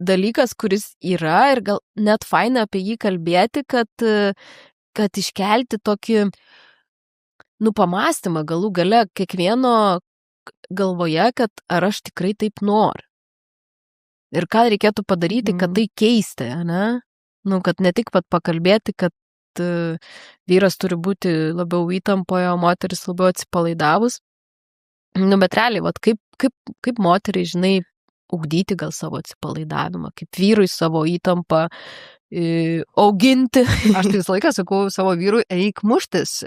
dalykas, kuris yra ir gal net faina apie jį kalbėti, kad iškelti tokį, pamastymą galų gale kiekvieno galvoje, kad ar aš tikrai taip noriu. Ir ką reikėtų padaryti, kad tai keisti, ne? Kad ne tik pakalbėti, kad vyras turi būti labiau įtampoje, o moteris labiau atsipalaidavus. Bet realiai, kaip moteriai, žinai, ugdyti gal savo atsipalaidavimą, kaip vyrui savo įtampą auginti. Aš tai visą laiką sakau savo vyrui, eik muštis.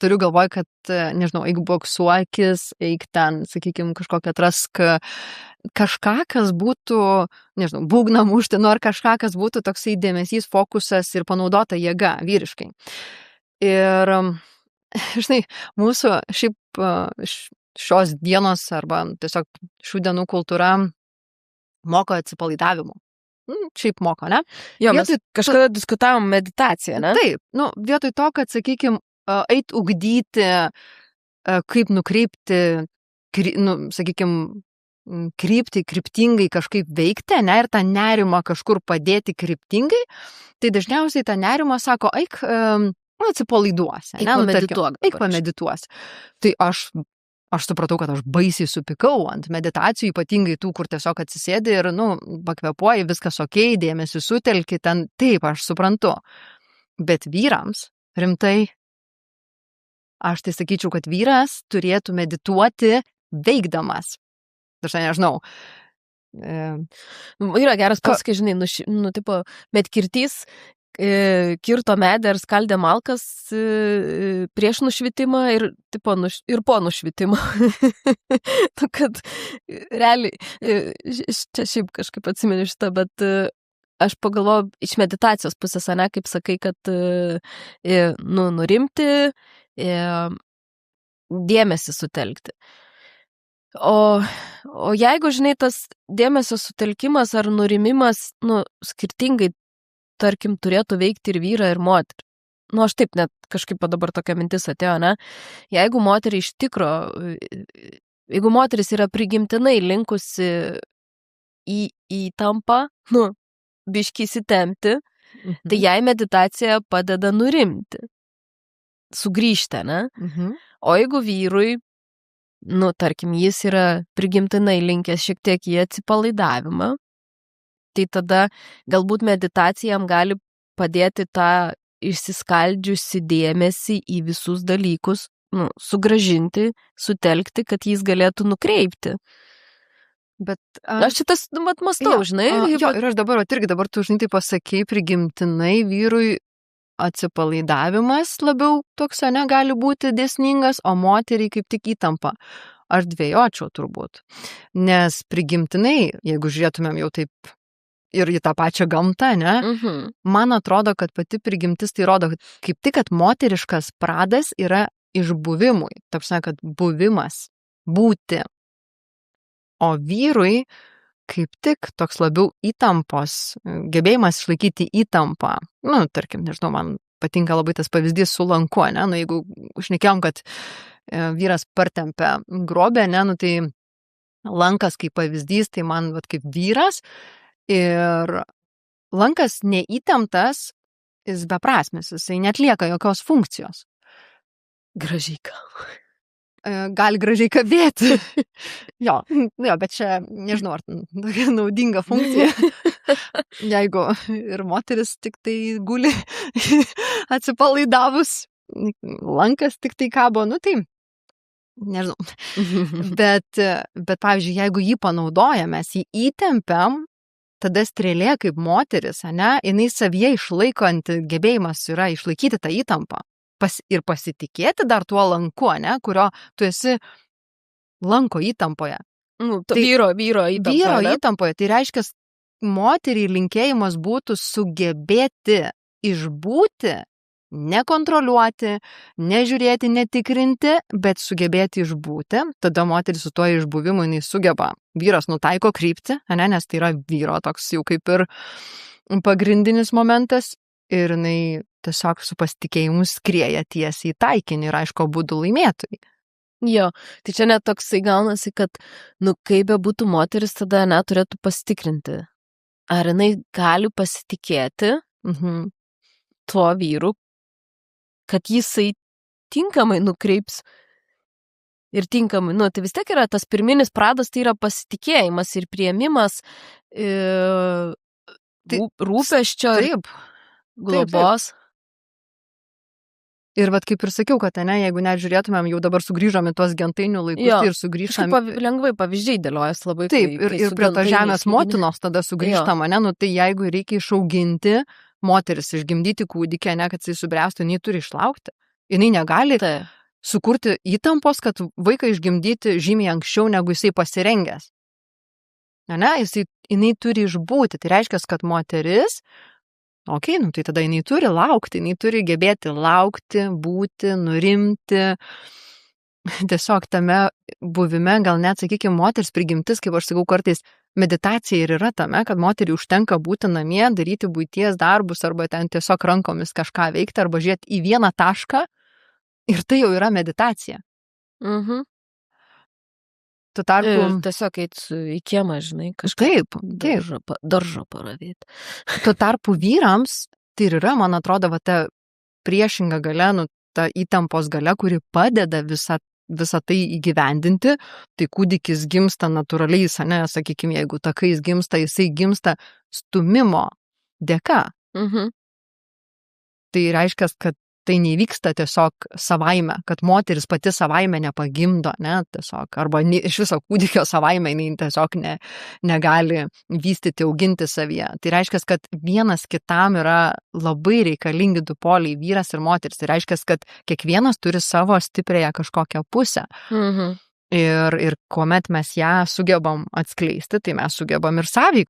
Turiu galvoj, kad, nežinau, eik boksuokis, eik ten, sakykime, kažkokią atrask kažką, kas būtų, nežinau, būgną mušti, ar kažką, kas būtų toksai dėmesys, fokusas ir panaudota jėga vyriškai. Ir, žinai, mūsų šiaip šios dienos arba tiesiog šių dienų kultūra moko atsipalaidavimo. Šiaip moko, ne? Jo, mes kažkada diskutavom meditaciją, ne? Taip, vietoj to, kad, sakykime, eit ugdyti, kaip nukreipti, sakykime, kryptingai kažkaip veikti, ne, ir tą nerimą kažkur padėti kryptingai, tai dažniausiai tą nerimą sako, eik atsipalaiduosi, eik pamedituosi. Tai aš supratau, kad aš baisiai supikau ant meditacijų, ypatingai tų, kur tiesiog atsisėdi ir, pakvepuoji, viskas okei, dėmesį sutelki, ten taip, aš suprantu. Bet vyrams, rimtai, aš tai sakyčiau, kad vyras turėtų medituoti veikdamas. Aš nežinau. Yra geras pasakai, žinai, medkirtys kirto medį ar skaldė malkas prieš nušvitimą ir po nušvitimą. Kad realiai, čia šiaip kažkaip atsimenu šitą, bet aš pagalvoju iš meditacijos pusės, ne, kaip sakai, kad nurimti, dėmesį sutelkti. O jeigu, žinai, tas dėmesio sutelkimas ar nurimimas, skirtingai, tarkim, turėtų veikti ir vyrą, ir moterį. Aš taip net kažkaip dabar tokia mintis atėjo, ne? Jeigu moteris iš tikro, jeigu moteris yra prigimtinai linkusi į įtampą, biškį įsitempti, tai jai meditacija padeda nurimti, sugrįžti, ne? O jeigu vyrui, tarkim, jis yra prigimtinai linkęs šiek tiek į atsipalaidavimą, tai tada galbūt meditacijam gali padėti tą išsiskaldžiusi dėmesį į visus dalykus, sugrąžinti, sutelkti, kad jis galėtų nukreipti. Bet aš šitas, mąstau, žinai. Ir aš dabar tu, žinai, tai pasakei, prigimtinai vyrui atsipalaidavimas labiau toks, ne, gali būti dėsningas, o moteriai kaip tik įtampa. Aš dvejočiau turbūt. Nes prigimtinai, jeigu žiūrėtumėm jau taip ir į tą pačią gamtą, ne, man atrodo, kad pati prigimtis tai rodo, kaip tik, kad moteriškas pradas yra išbuvimui. Taip sakant, kad buvimas, būti. O vyrui kaip tik toks labiau įtampos, gebėjimas išlaikyti įtampą. Tarkim, nežinau, man patinka labai tas pavyzdys su lanku, ne, jeigu šnekėjom, kad vyras partempia grobę, ne, tai lankas kaip pavyzdys, tai man kaip vyras ir lankas neįtemptas, jis beprasmis, jisai netlieka jokios funkcijos. Gražiai gal. Gali gražiai kabėti. Jo, bet čia, nežinau, ar tokia naudinga funkcija. Jeigu ir moteris tik tai guli atsipalaidavus, lankas tik tai kabo, tai nežinau. Bet pavyzdžiui, jeigu jį panaudojam, mes jį įtempiam, tada strėlė kaip moteris, ne, jinai savyje išlaikanti gebėjimas yra išlaikyti tą įtampą. Ir pasitikėti dar tuo lanku, ne, kurio tu esi lanko įtampoje. Vyro įtampoje. Vyro įtampoje. Tai reiškia, moteriai linkėjimas būtų sugebėti išbūti, nekontroliuoti, nežiūrėti, netikrinti, bet sugebėti išbūti. Tada moteris su tuo išbuvimu jinai sugeba. Vyras nutaiko kryptį, ne, nes tai yra vyro toks jau kaip ir pagrindinis momentas. Ir jinai tiesiog su pasitikėjimu skrieja tiesiai į taikinį ir aišku, abudu laimėtojai. Jo, tai čia net toksai gaunasi, kad, kaip be būtų moteris, tada neturėtų pasitikrinti. ar jinai gali pasitikėti tuo vyru, kad jisai tinkamai nukreips ir tinkamai, tai vis tiek yra tas pirminis pradas, tai yra pasitikėjimas ir priėmimas, rūpesčio, globos. Taip. Ir vat kaip ir sakiau, kad jeigu net žiūrėtumėm, jau dabar sugrįžome tuos gentainių laikus ir sugrįžtam. Lengvai pavyzdžiai dėliojas labai. Taip, ir prie to žemės motinos tada sugrįžtama, tai jeigu reikia išauginti moteris, išgimdyti kūdikį, kad jisai subręstų, jinai turi išlaukti. Jinai negali sukurti įtampos, kad vaiką išgimdyti žymiai anksčiau, negu jisai pasirengęs. Jinai turi išbūti. Tai reiškia, kad moteris, tai tada jinai turi laukti, jinai turi gebėti laukti, būti, nurimti. Tiesiog tame buvime, gal net, sakykime, moters prigimtis, kaip aš sakau, kartais meditacija ir yra tame, kad moteriai užtenka būti namie, daryti buities darbus arba ten tiesiog rankomis kažką veikti arba žiūrėti į vieną tašką ir tai jau yra meditacija. Tu tarpu... Tiesiog eiti į kiemą, žinai, kažkaip daržo paravėti. Tu tarpu vyrams, tai ir yra, man atrodo, ta priešinga galia, ta įtampos galia, kuri padeda visą tai įgyvendinti, tai kūdikis gimsta natūraliai, sakykime, jeigu takais gimsta, jisai gimsta stumimo dėka. Tai reiškia, kad tai nevyksta tiesiog savaime, kad moteris pati savaime nepagimdo, tiesiog, arba iš viso kūdikio savaime jinai tiesiog negali vystyti, auginti savyje. Tai reiškia, kad vienas kitam yra labai reikalingi du poliai, vyras ir moteris. Tai reiškia, kad kiekvienas turi savo stipriąją kažkokią pusę. Ir kuomet mes ją sugebam atskleisti, tai mes sugebam ir